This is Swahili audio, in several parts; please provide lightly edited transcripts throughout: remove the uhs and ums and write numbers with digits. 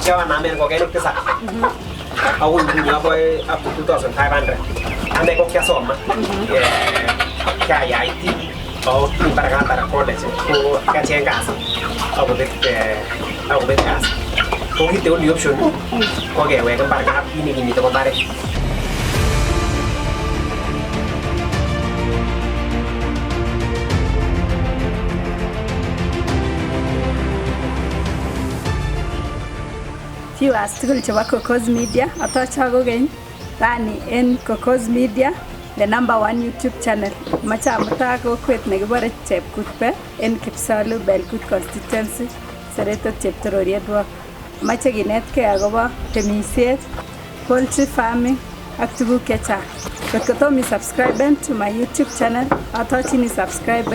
Chawa namen ngokenik tisap. Aku punya boy up to 2,500. Ane kok kiasoma. Kaya IT. Oh, para college. Ko kacang gas. Aku bet gas. Kung hindi only option, kung gawe kang para ini to pare. Viewers tugul chebo Coco's Media, atocha gogen rani en Coco's Media, the #1 YouTube channel. Macha amuta kokwet nekibore Chepkutpe en Kipsalu Belkut constituency, Sereto Cheptororietwo. Mache kinetkei akobo temisiet, poultry farming ak tuguk chechang. Kot kotomo subscribe to my YouTube channel, atochini subscribe,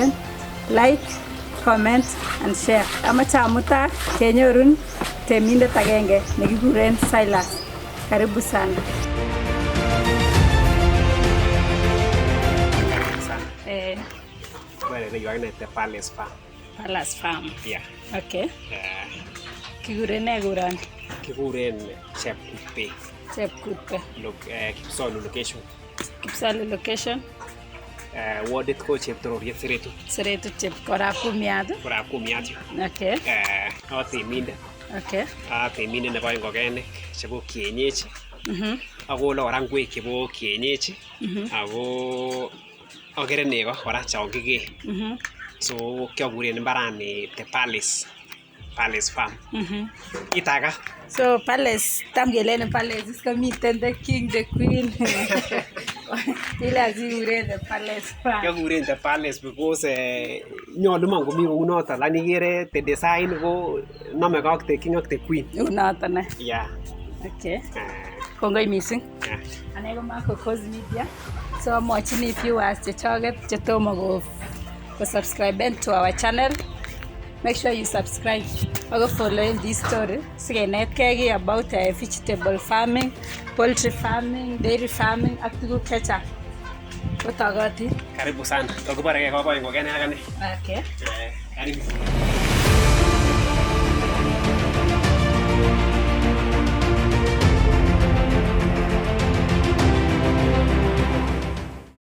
like, comment and share. Amache amuta kenyorun temindet agenge nekikuren Silas. Karibu sana. Well, you are the Palace Farm. Palace Farm. Yeah. Okay. Kikuren ne kuran? Kikuren Chepkutpe. Chepkutpe. Look, Kipsalu location. Kipsalu location. Ward ko Cheptororiet Sereto. Sereto Korab Kumiat. Korab Kumiat. Okay. Temindet. Okay. Temindet nebo ngokenik chebo kienyeji. Ako lora ngwek chebo kienyeji. Ako agere nego kora chongige. So kyakuren mbarani the Palace Farm. Itaga. So Palace, tam kelene Palace is komiten the king, the queen. Ila kikuren the Palace Farm. Kyakuren the Palace because nyolu man komi kou noton lani kere the design ko nome ak the king ak the queen. Unoton ne. Yeah. Okay. Kongoi missing. Ane ko ma Coco's Media. So amwachini viewers chechoget chetomo go subscribe to our channel. Make sure you subscribe. Go follow this story. Sigenetkei about vegetable farming, poultry farming, dairy farming, ak tuguk chechang. Kotagoti. Karibu sana. Tukubare kwa boy ngokenik akane. Okay. Karibu.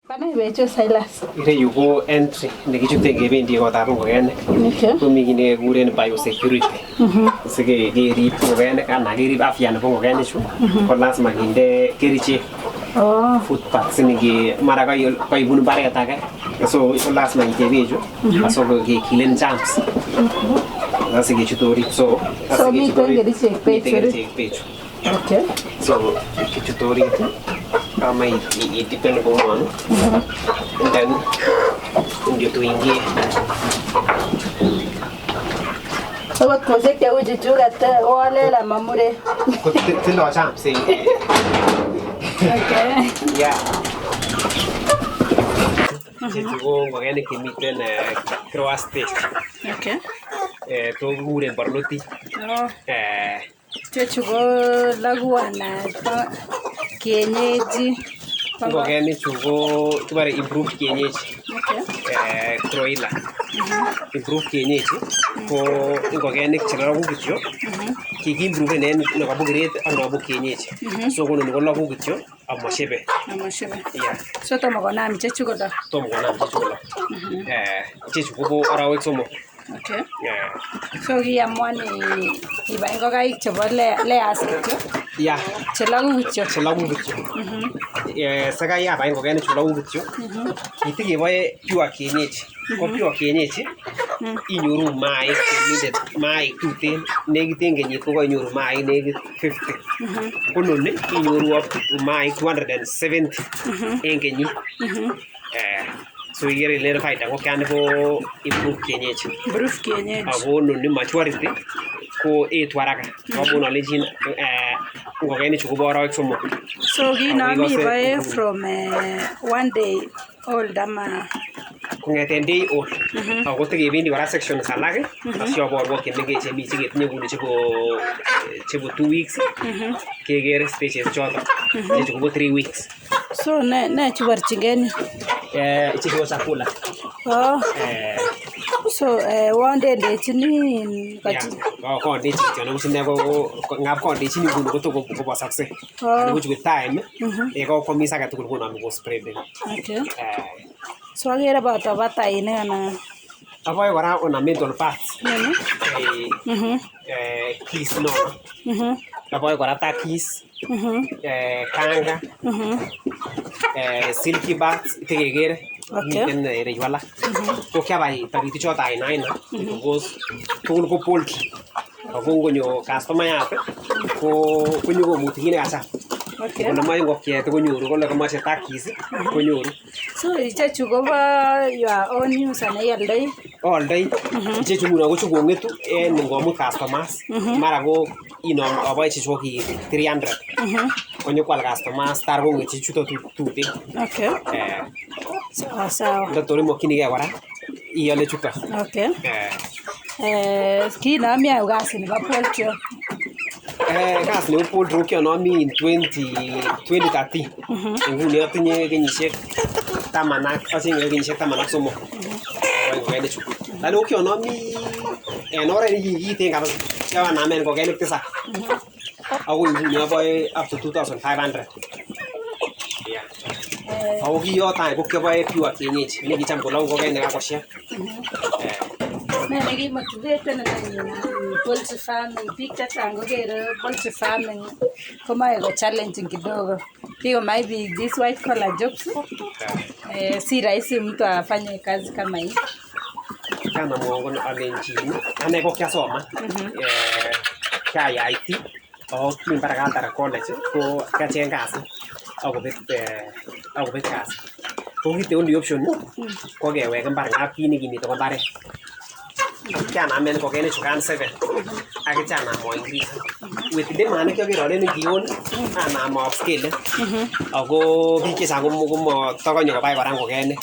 Pana ibecho Silas. Ireyu ko entry nekichuten kebendi kotab ngokenik. Komi kit nekekuren biosecurity. Sikerib ngokenik anan kerib afya nebo ngokenik chu ko lazima kinde kerichek. Food vaccine mara kaibun mbaret age. So lazima itebe chu asikokilin germs. Sasa kichutori so miten kerichek pechu. Okay. So kichutori kama itipende kwa mwana. And then ndio tuingie. Sabat kose kya uji chuga te wale la mamure. Tindo champs. Okay. Yeah. Chechuko ngokenik kimiten cross stage. Okay. To kuren barloti. Chechuko laguana kienyeji. Ngokenik chu ko kibare improve kienyeji. Okay. Broiler. Improve kienyeji ko ngokenik chelagu kityo. Kikimprove en nekabu grade ak nekabu kienyeji. So kono ko lagu kityo amashebe. Yeah. So tomo konam chechuko da. Tomo konam chechuko. Chechuko ko arawek somok. Okay. Yeah. So kiamwani iba ngokaik chebo layers kityo. Yeah. Chelagu kityo. Sakai yaba ngokenik chelagu kityo. Kitikeboe pure kienyeji. Ko pure kienyeji inyoru maik temindet maik tuten nekiten kenyit ko kainyoru maik nekit 50. Kononi inyoru maik 270 en kenyit. So igere ile faida ko kyane ko improve kienyeji. Improve kienyeji. Ako noni maturity ko etu haraka. Wabona lejin ngokenik chu ko arawek somok. So kinami bae from 1 day old ama kongeten day old. Ako tekebendi kora section alak asiaborwo kemengech chemi cheketinye nguni chebo 2 weeks. Kekere stages choto. Chebo 3 weeks. So ne chubarchingeni? Chiko chakula. So wonde ndechini kati. Ko ndechini tena usine ko ngap ko ndechini kuno ko to ko bosakse. Ani with time ko komisa ka tukul kuno ko spreading. Okay. So agere boto batainik ana Avoy kora ornamental parts. Keys no. Avoy kora takis. Kanga. Silky bats tegegere. Miten rewala. Ko kya bai tariti chota ina because tukul ko poultry. Ako ngonyo customer yake ko kunyo ko mutigine asa. Okay. Kuna mai ngokiet ko nyoru ko le kamache takis ko nyoru. So ichechu kobo your own use ana ialdoi? Oldoi. Ichechu nguno ko chukongetu en ngomut customers. Mara ko aboy ichechu ki 300. Konyo kwal customers tar ko ngechi chuto tute. Okay. Sawa. Ndotori mokinige kora iole chuto. Okay. Kinami ayo kasi ni poultry. Kasi ni poultry kionomi in 2013. Nguni atinye kenyisiek 10 asinye kenyisiek 13. Ngokenik chu. Lalo kionomi en oret nekikiten kabisa. Kianamen ngokenik 9. Ako nguni aboy up to 2500. Ako kiyotai ko kioboe pure kienyeji. Nekicham kolong ngokenik kakoshia. Ne nekimotivate na poultry farming, biik chechang kokere poultry farming komoe ko challenging kidogo. Kikomai biik these white collar jobs. Si rahisi mtu afanye kazi kama hii. Kana mwongo alenjini. Ane ko kiasoma. Kaya IT. Ako mimpara katara college. Ko kacheng kasi. Ako bet kasi. Ko kite only option ko kewek mbar ngap kini kinito ko mbare. Kiana amen ko kene chukan 7. Akichana mo increase. With the man kyo kiro ne gion ana mo upscale. Ako bike sa ko mo tokonyo ko bai barang ko kene.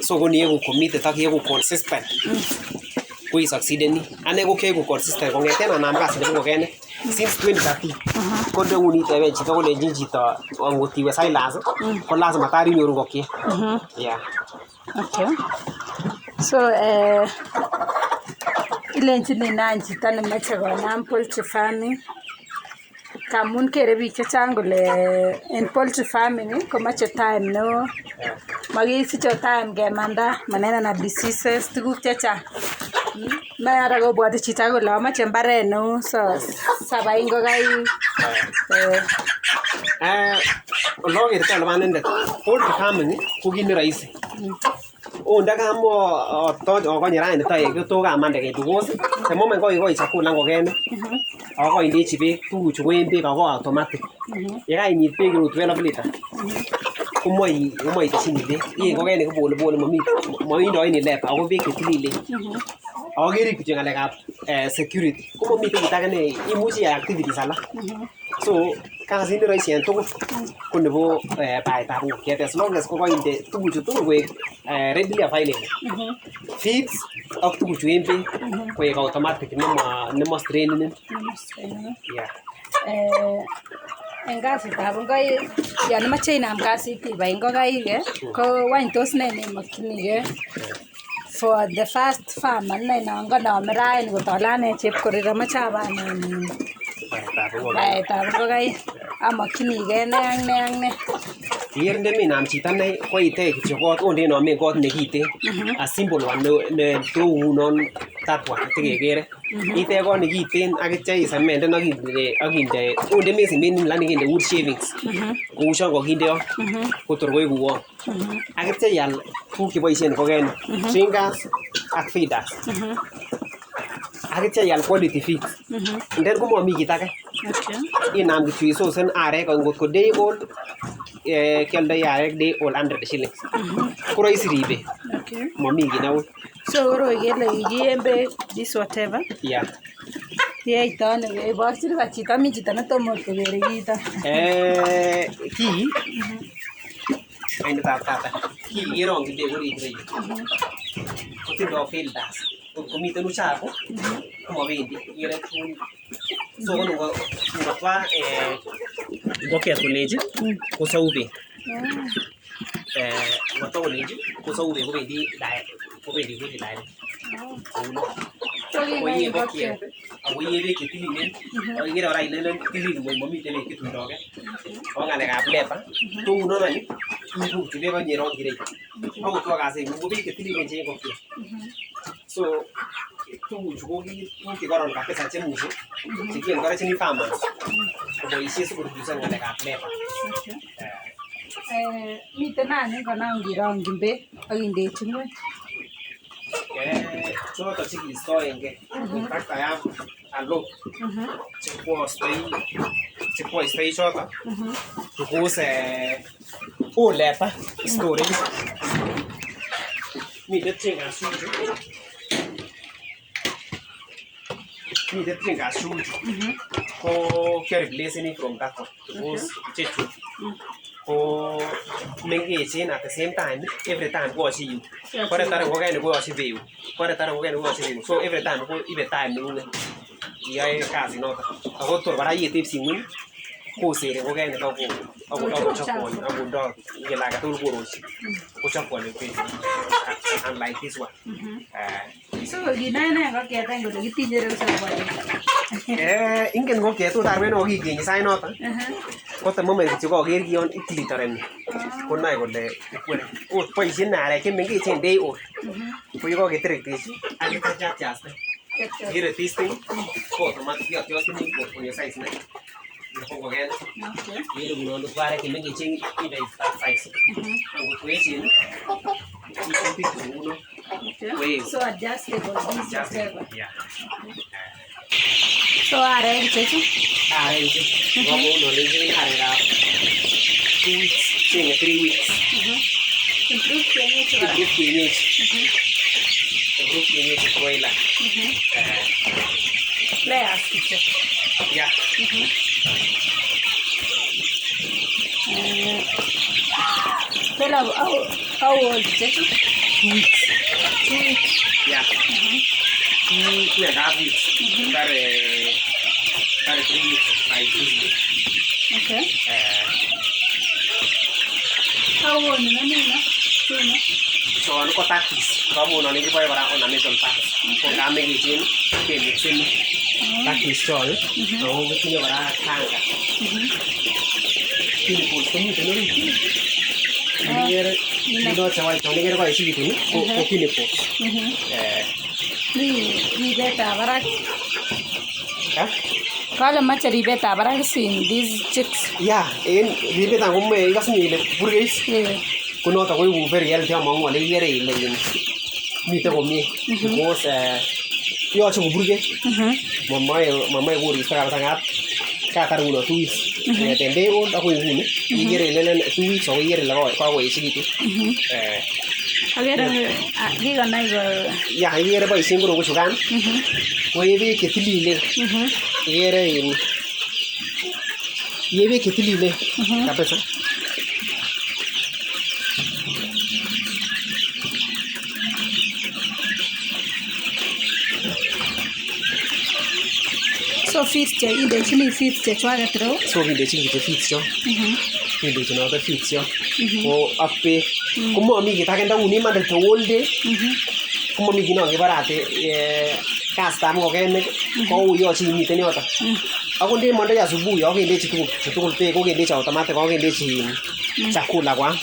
So ko niye ko commit ta kiye ko consistent. Ko is succeed ni. Ane ko ke ko consistent ko ngeten ana mbasi ko kene. Since 2013. Ko ndo nguni tebe chito ko lenjin chito ngotiwe Silas. Ko lazima tari nyoru ko ke. Yeah. Okay. So ilenjini nan chito nemoche konam poultry farming. Kamun kere biik chechang kole en poultry farming komoche time neo. Makisiche time kemanda maneno na diseases tuguk chechang. Mara kobwoti chito kole amoche mbaret neo so sabai ngokaik. Ologerto albanendet poultry farming ko kit ne rahisi. Onda kamo okonye raini tae to kamande ke tukos. The moment ko chakula ngokenik. Ako indechi beek tuguchu ko en beek ako automatic. Ye kainyit beek ru 12 liter. Komoe tesyin beek. Ye ngokenik ko pole moindoi ni lep ako beek chetililen. Ako kerib kityo ngalekab security. Ko momiten kit age ne imuchi iyai activities alak. So kasit ne rahisi en tugul ko nebo baetab ngokiet as long as ko koinde tuguchu tugul koek readily available. Feeds ak tuguchu en beek koek automatic nemo strainin. Yeah. En kasitab ngokaik yon imoche inam kasit ibai ngokaik ko wany tos ne nemokyinigei for the first farmer non konome raini kotolane chepkorir amoche abai baetab ngokaik amokyinigei ne ak ne ak ne. Iker ndeminam chito ne koitech kityo kot ondenomen kot nekiten. A simple one ne tounon tatwa tekekere. Itech kot nekiten ak itya isemenden akinde onde mesembenin lani kinde wood shavings. Kou chon kokinde yon kotor koiku won. Ak itya ial tuguk cheboisien ngokenik. Stringers ak feeders. Ak itya ial quality feeds. Nden komomi kit age. Inam kityo isosen arek ngot ko day old kialdoi arek day old 100 shillings. Ko rahisi ribe. Momi kit neu. So koroi kele kikien beek this whatever. Yeah. Yeito ano iborchini chito mi chito netomo kokere kiito. Kii ainetab tata. Kii kerongyin beek orit ireyu. Kotindoi filters. Komiten uchafu komobendi ikere tugul. So ngotwa ngokiet kolechi kosou beek. Ngotwa kolechi kosou beek kobendi diet. Koye ngokiet ako ye beek chetililen ak ikere kora ile tilil ngweny momiten beek chetundoge ako ng'alekab leber kounon any ibuchi beek ak nyerongyi ireyu akot ko kasit ko beek chetililen che ngokiet so tuguchu ko tuguk chekoron kabisa chemuche chekiencourageni farmers koboisien sikoredusen ng'alekab leber. Miten anyun konam ngirongyin beek ak indechi ngweny. Choton chekistoengei traktayat alo chekwoistoi choton because oo leber storage miten tingasuchu ko kireplaceni from that one because chechu ko mengechen at the same time every time koyoche iun kore tare ngokenik koyoche beun so every time ko ibe time neng'ung'et iyoe kasit noton ako tor kora yetepsi ng'weny kosere ngokenik akochopwoni akondoo ngele agetugul korochi kochopwoni unlike this one. So kinoe nee ngokiet any kole kitinye ireyu sikoboiboen? Ingen ngokiet ot arwet nekokikenyi sait noton ko the moment kityo koker kion itilitereni konoe kole kikwere ot boisien arek chemengechen day old ko yekoketerektechi ak itatiaste ikere tisting ko automatic yotyotini konyo size ne nebo ngokenik ikere ngunon ko arek chemengechen inde size angot koechen isubi ngunon. So adjustable this whatever. Yeah. So arek ichechu? Arek ichechu kokono lenjin arekab 2 weeks chenge 3 weeks. Improve kienyeji broiler. Layers ichechu. Yeah. Tell how old ichechu? 2 weeks. 2 weeks. Yeah. 2.5 weeks. Kare 3 weeks by Tuesday. Okay. How old ni nani? So ko takis. Kamu nani ki boy bara ona metal pack. Ko kame gijin ke mixin. Takis chol. So kitinyo bara kanga. Kini pul kami tenori. Ini no chawai chong ni ko isi gitu ko kini po. Ni beta barak. Ha? Kalau macam ribet barak sin these chicks. Yeah, ribet ang umme ikas ni le burgais. Kuno ta ko u very healthy among wale yere ile yin. Mi te ko mi. Because yo chu burge. Mama ko ri sa sangat. Ka karuno 2 weeks. Tende on ako yun. Yere ile 2 weeks o yere la ko isi gitu. Agera giga naigo. Ya yere ba isin ko chugan. Ko yebe ke tilile. Yere yin. Yebe ke tilile. Kapesa. So feeds che inde chini feeds che chwaga tro. So inde chini che feeds cho. Inde chini other feeds cho. Ko appe kuma mi kita kenda uni ma del tolde. Kuma mi gino ke barate casta mo ke ko yo chi mi teni ota. Ako ndi mondo ya subuhi yo ke inde chitu pe ko ke inde cha automatic ko ke inde chi chakula kwa.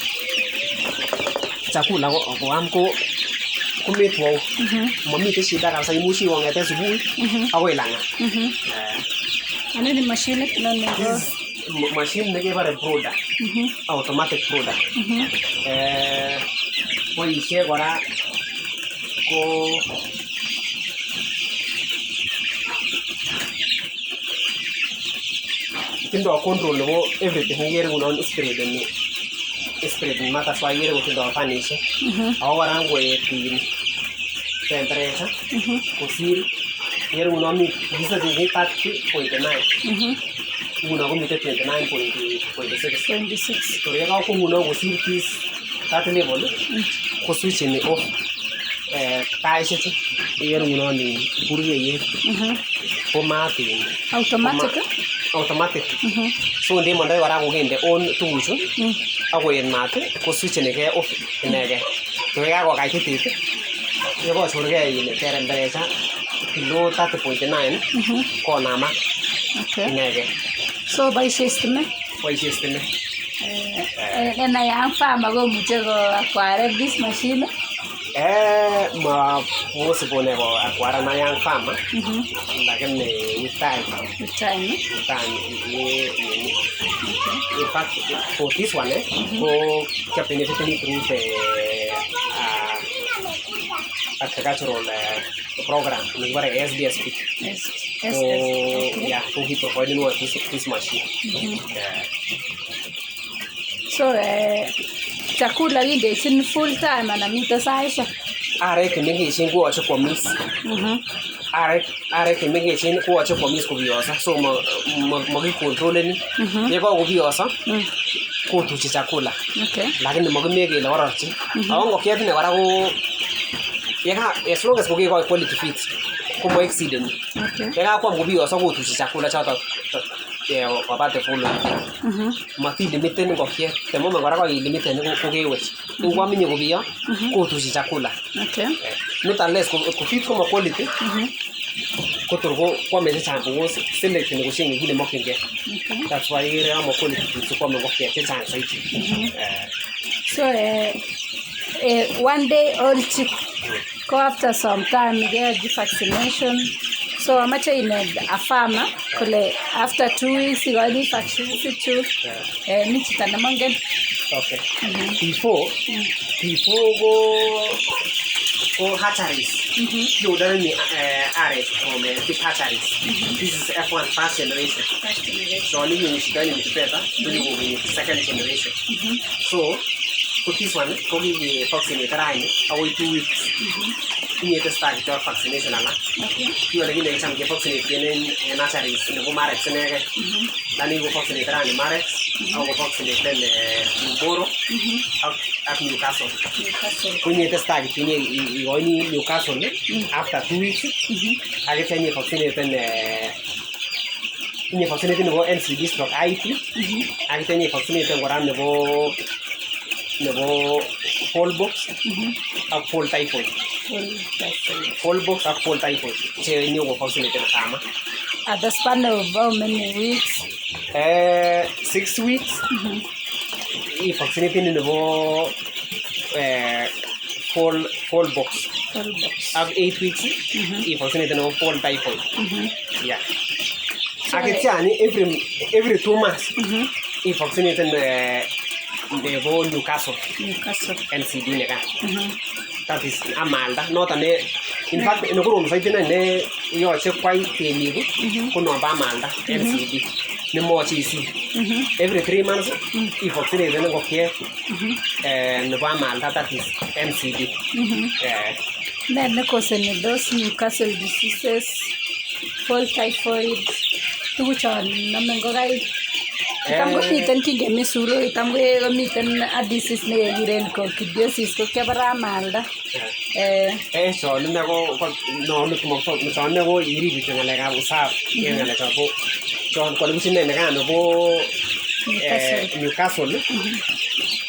Chakula ko amko kumetwo momiten shida kabisa imuchi kong'eten subui akoi lang'at. Ano ni machine nani ko? Machine nekebare brooder, automatic brooder. Boisie kora ko tindo control nebo everything ikere ngunon spread matters why ikere kotindo fanishek ako kora ngoet temperature kosir ikere ngunon mi kisetini 30.9 ngunon komiten 29.26 tor yekako ngunon kosir this 30 level ko switchini off taishechu ikere ngunon burkeyet ko maat automatic so ndemondoi kora kokende on tuguchu akoet maat ko switchinigei off inegei tor yekakokaitit Yego churge in temperature below 30.9 konama. Okay. Inege. So boisie stime. Boisie stime. And I am farmer go muche go acquire this machine. Ma possible never acquire na young farmer. Lakini with time. With time. In fact, for this one, for benefiting through the agricultural program, we were SDSP. Yes. So yeah, so he provided what this machine. So chakula hii in full time anamita saisha. Are kimegeshini kuacha kwa miss. Are kimegeshini kuacha kwa miss kubiosa. So magi control ni. Yego kubiosa. Kutuchi chakula. Okay. Lakini magimege la warachi. Awongo kiatu ne warago. Yega as long as kugigo quality fit. Kumo exceed ni. Okay. Yega kwa kubiosa kutuchi chakula chata. Wapate full. Mati limite ni kokie. Temo mangora kwa limite ni kugewe. Ngwa minyo kubia. Kutuchi chakula. Okay. Not unless kufit como quality. Kuturgo kwa meze chambu select ni kushingi gine mokinge. That's why ire amo quality to kwa mengo kia chance saiti. So one day old chick go after some time get the vaccination. So amacha in a farmer kule after 2 weeks you got the vaccination ni chitana mangen. Okay. Before go hatcheries. You don't need RS from big hatcheries. This is F1 first generation. So only you need to be better. You will be second generation. So for this one, go give vaccinate right away 2 weeks. You need to start your vaccination. You are going to get vaccinated in hatcheries. You go marriage. Then you go vaccinate right marriage. I'll go vaccinate in Boro. At Newcastle. We need to start in Newcastle after 2 weeks. I get any vaccinated in vaccinated NCD stroke IP. I get any vaccinated around the whole box of full typhoid. Full box of full typhoid. So you go vaccinated at the span of how many weeks? 6 weeks. If vaccinated in the full box. Of 8 weeks. If vaccinated in full typhoid. Yeah. So I can every 2 months. If vaccinated the whole Newcastle NCD nega. That is a malda, not an. In fact, in the room, I didn't know you're quite tiny. Kuno ba malda NCD. No more cheesy. Every 3 months, if vaccinated, then go here. And ba malda, that is NCD. Then the cause in those Newcastle diseases, full typhoid, which are Namengorai. Tamgo miten kinge misuro tamgo miten a disease ne giren ko kidiosis ko kebara malda so nego no mo so nego iri bitanga lega usa yenga lega bo so ko lusin ne ga no bo Newcastle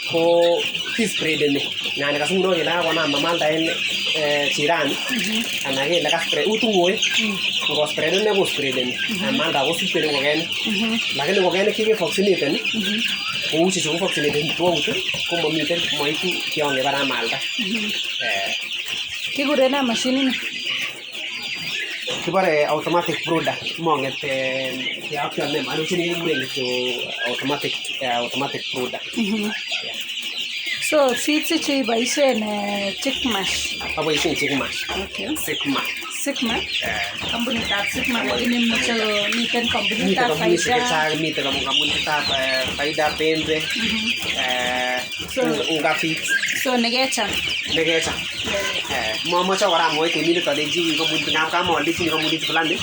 ko spread ne ngane ka sungro ila wana mamalda en chiran anage lega spread utungoe ko spread ne go spread ne amanda go spread go gen lakini go gen kige vaccinate o uchi so vaccinate to uchi ko mo miten mo itu kionge bara malda kigure na machine ni kibare automatic brooder monget ya afya ne malu chini ngure to automatic brooder. So feeds chi baise ne chick mash. Baise chick mash. Okay. Sigma. Company ta Sigma ini mucho miten company ta faida. Miten company ta faida pembe. Unga feeds. So negecha. Mama cha wara mo ke mi to de ji ko mun ngam ka mo li ko mun di plande.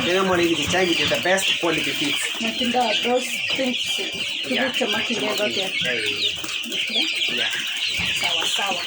De mo le di chai the best quality feeds. Natinda those things. Kibucha makile gote. Yeah. Sawa.